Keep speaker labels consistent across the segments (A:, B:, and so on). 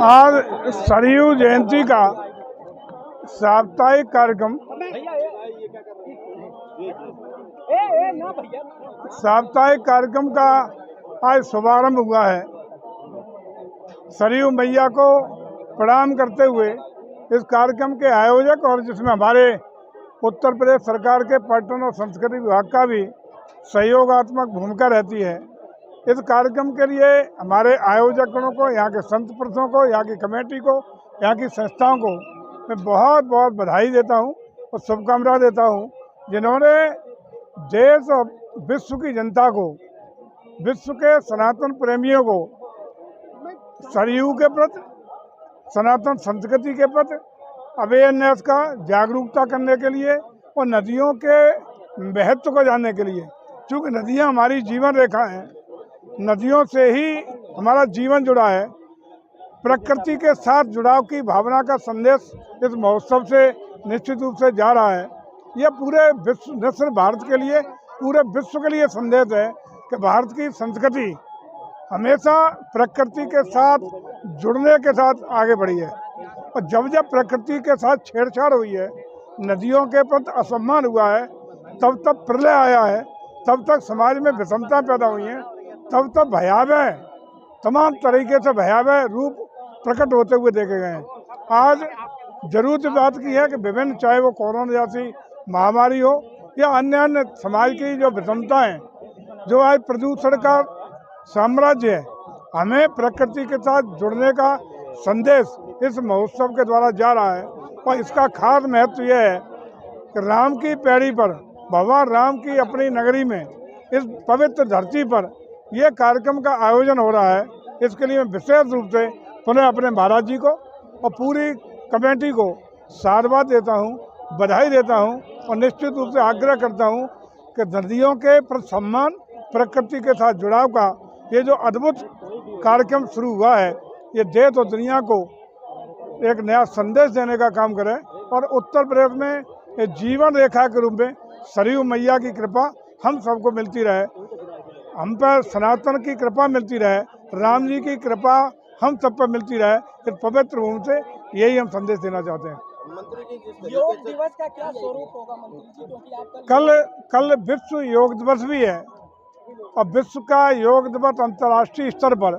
A: आज सरयू जयंती का साप्ताहिक कार्यक्रम का आज शुभारंभ हुआ है। सरयू मैया को प्रणाम करते हुए इस कार्यक्रम के आयोजक और जिसमें हमारे उत्तर प्रदेश सरकार के पर्यटन और संस्कृति विभाग का भी सहयोगात्मक भूमिका रहती है। इस कार्यक्रम के लिए हमारे आयोजकों को, यहाँ के संत पुरुषों को, यहाँ की कमेटी को, यहाँ की संस्थाओं को मैं बहुत बहुत बधाई देता हूँ और शुभकामनाएं देता हूँ, जिन्होंने देश और विश्व की जनता को, विश्व के सनातन प्रेमियों को सरयू के प्रति, सनातन संस्कृति के प्रति अवेयरनेस का जागरूकता करने के लिए और नदियों के महत्व को जानने के लिए, क्योंकि नदियाँ हमारी जीवन रेखा हैं। नदियों से ही हमारा जीवन जुड़ा है। प्रकृति के साथ जुड़ाव की भावना का संदेश इस महोत्सव से निश्चित रूप से जा रहा है। यह पूरे विश्व, न सिर्फ भारत के लिए, पूरे विश्व के लिए संदेश है कि भारत की संस्कृति हमेशा प्रकृति के साथ जुड़ने के साथ आगे बढ़ी है। और जब जब प्रकृति के साथ छेड़छाड़ हुई है, नदियों के प्रति असम्मान हुआ है, तब तब प्रलय आया है, तब तक समाज में विषमता पैदा हुई है, तब तब भयावह, तमाम तरीके से भयावह रूप प्रकट होते हुए देखे गए हैं। आज जरूरत बात की है कि विभिन्न, चाहे वो कोरोना जैसी महामारी हो या अन्य समाज की जो विषमताएं, जो आज प्रदूषण का साम्राज्य है, हमें प्रकृति के साथ जुड़ने का संदेश इस महोत्सव के द्वारा जा रहा है। और इसका खास महत्व यह है कि राम की पैड़ी पर, भगवान राम की अपनी नगरी में, इस पवित्र धरती पर यह कार्यक्रम का आयोजन हो रहा है। इसके लिए मैं विशेष रूप से पुनः अपने महाराज जी को और पूरी कमेटी को साधुवाद देता हूँ, बधाई देता हूँ और निश्चित रूप से आग्रह करता हूँ कि नदियों के प्रति सम्मान, प्रकृति के साथ जुड़ाव का ये जो अद्भुत कार्यक्रम शुरू हुआ है, ये देश और दुनिया को एक नया संदेश देने का काम करे। और उत्तर प्रदेश में जीवन रेखा के रूप में सरयू मैया की कृपा हम सबको मिलती रहे, हम पर सनातन की कृपा मिलती रहे, राम जी की कृपा हम सब पर मिलती रहे। इस पवित्र भूमि से यही हम संदेश देना चाहते हैं।
B: मंत्री जी, योग दिवस का क्या स्वरूप होगा मंत्री जी, क्योंकि आप
A: कल विश्व योग दिवस भी है और विश्व का योग दिवस अंतर्राष्ट्रीय स्तर पर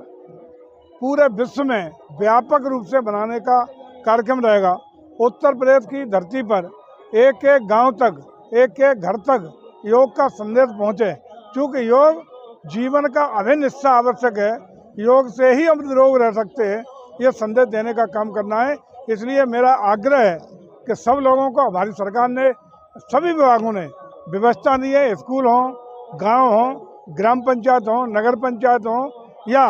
A: पूरे विश्व में व्यापक रूप से बनाने का कार्यक्रम रहेगा। उत्तर प्रदेश की धरती पर एक एक गांव तक, एक एक घर तक योग का संदेश पहुंचे, क्योंकि योग जीवन का अभिन्न हिस्सा आवश्यक है। योग से ही हम निरोग रह सकते हैं, ये संदेश देने का काम करना है। इसलिए मेरा आग्रह है कि सब लोगों को, हमारी सरकार ने, सभी विभागों ने व्यवस्था दी है, स्कूल हों, गांव हों, ग्राम पंचायत हों, नगर पंचायत हों या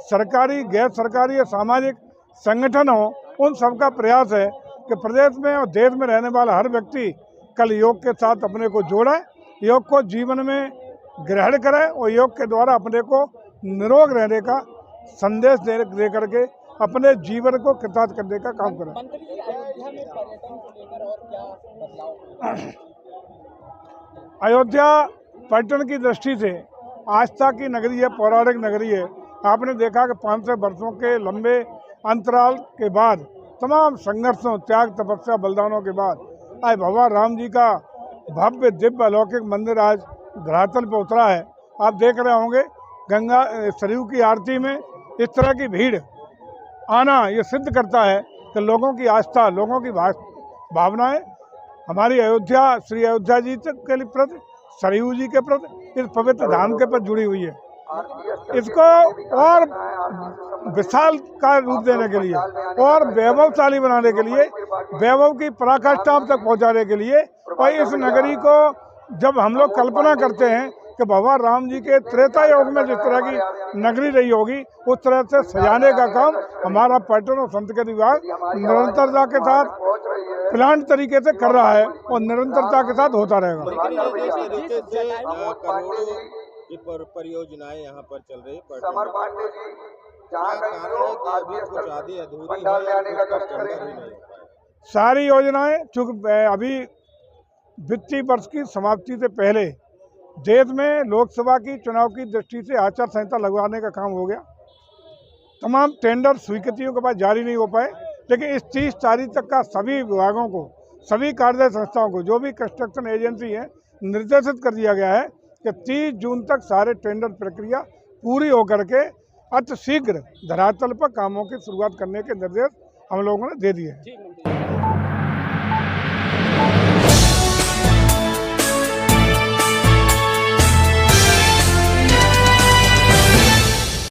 A: सरकारी, गैर सरकारी या सामाजिक संगठन हों, उन सबका प्रयास है कि प्रदेश में और देश में रहने वाला हर व्यक्ति कल योग के साथ अपने को जोड़े, योग को जीवन में ग्रहण करें और योग के द्वारा अपने को निरोग रहने का संदेश दे करके अपने जीवन को कृतार्थ करने का काम करें। अयोध्या पर्यटन की दृष्टि से आस्था की नगरी है, पौराणिक नगरी है। आपने देखा कि 500 वर्षों के लंबे अंतराल के बाद, तमाम संघर्षों, त्याग, तपस्या, बलिदानों के बाद आज भगवान राम जी का भव्य दिव्य अलौकिक मंदिर आज धरातल पर उतरा है। आप देख रहे होंगे गंगा सरयू की आरती में इस तरह की भीड़ आना, ये सिद्ध करता है कि लोगों की आस्था, लोगों की भावनाएं हमारी अयोध्या, श्री अयोध्या जी के प्रति, सरयू जी के प्रति, इस पवित्र धाम के प्रति जुड़ी हुई है। इसको और विशाल का रूप देने के लिए और वैभवशाली बनाने के लिए, वैभव की पराकाष्ठा तक पहुंचाने के लिए, और इस नगरी को जब हम लोग कल्पना करते हैं कि भगवान राम जी के त्रेता युग में जिस तरह की नगरी रही होगी, उस तरह से सजाने का काम हमारा पर्यटन और संस्कृति विभाग निरंतरता के साथ प्लान तरीके से कर रहा है और निरंतरता के साथ होता रहेगा।
B: परियोजनाएं यहाँ पर चल रही है,
A: सारी योजनाएं, चूँकि अभी वित्तीय वर्ष की समाप्ति से पहले देश में लोकसभा की चुनाव की दृष्टि से आचार संहिता लगवाने का काम हो गया। तमाम टेंडर स्वीकृतियों के बाद जारी नहीं हो पाए, लेकिन इस 30 तारीख तक का सभी विभागों को, सभी कार्य संस्थाओं को, जो भी कंस्ट्रक्शन एजेंसी है, निर्देशित कर दिया गया है कि 30 जून तक सारे टेंडर प्रक्रिया पूरी होकर के अतिशीघ्र धरातल पर कामों की शुरुआत करने के निर्देश हम लोगों ने दे दिए हैं।